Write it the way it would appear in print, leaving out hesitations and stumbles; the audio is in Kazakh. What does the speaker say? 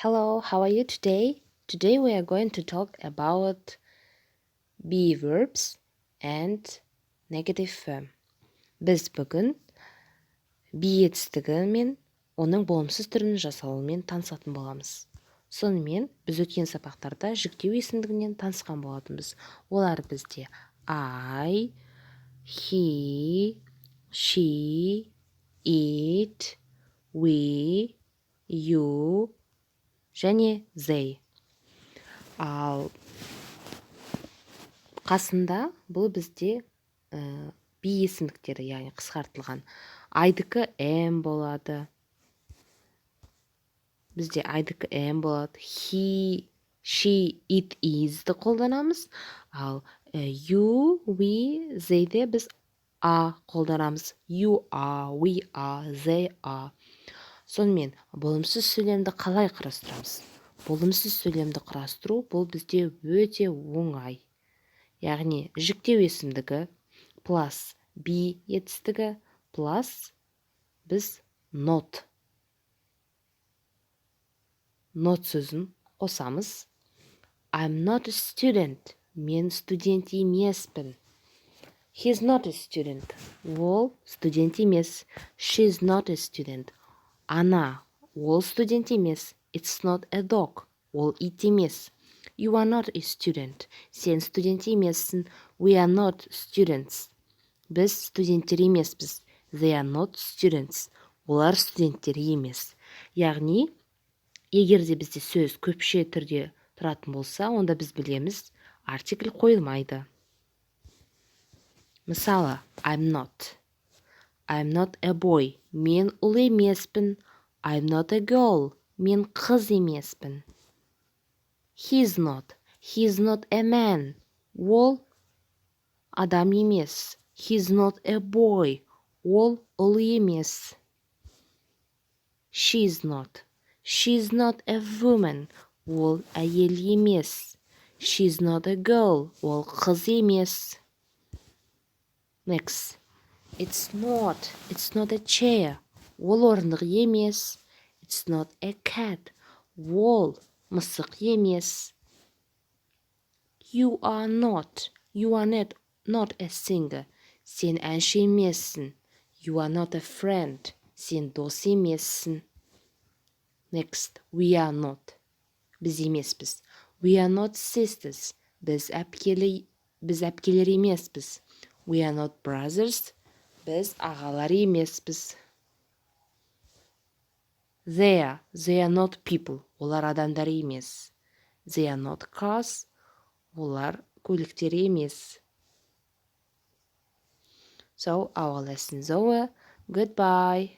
Hello, how are you today? Today we are going to talk about be verbs and negative form. Біз бүгін be етістігі мен оның болымсыз түрінің жасалуымен танысатын боламыз. Сонымен біз өткен сабақтарда жүктеу есімдігінен танысқан болатынбыз. Олар бізде I, he, she, it, we, you және they. Ал қасында бұл бізде be есімдіктері, яғни қысқартылған. Айдікі am болады. Бізде айдікі am болады. He, she, it, is'ді қолданамыз. Ал you, we, they'де біз a қолданамыз. You are, we are, they are. Сонымен, болымсыз сөйлемді қалай құрастырамыз? Болымсыз сөйлемді құрастыру бұл бізде өте оңай. Яғни, жүктеу есімдігі plus be етістігі plus біз not сөзін қосамыз. I'm not a student. Мен студент емеспін. He's not a student. Ол студент емес. She's not a student. Ана, ол студент емес. It's not a dog. Ол ит емес. You are not a student. Сен студент емессің. We are not students. Біз студенттер емеспіз. They are not students. Олар студенттер емес. Яғни, егерде бізде сөз көпше түрде тұратын болса, онда біз білеміз, артикль қойылмайды. Мысалы, I'm not. I'm not a boy. Мен ұл емеспін. I'm not a girl. Мен қыз емеспін. He's not. He's not a man. Ол адам емес. He's not a boy. Ол ұл емес. She's not. She's not a woman. Ол әйел емес. She's not a girl. Ол қыз емес. Next. It's not. It's not a chair. Ол орындық емес. It's not a cat. Ол мысық емес. You are not. You are not a singer. Сен әнші емессің. You are not a friend. Сен дос емессің. Next. We are not. Біз емеспіз. We are not sisters. Біз әпкелер емеспіз. We are not brothers. Біз ағалар емеспіз. They are not people. Олар адамдар емес. They are not cars. Олар көліктер емес. So, our lesson's over. Goodbye.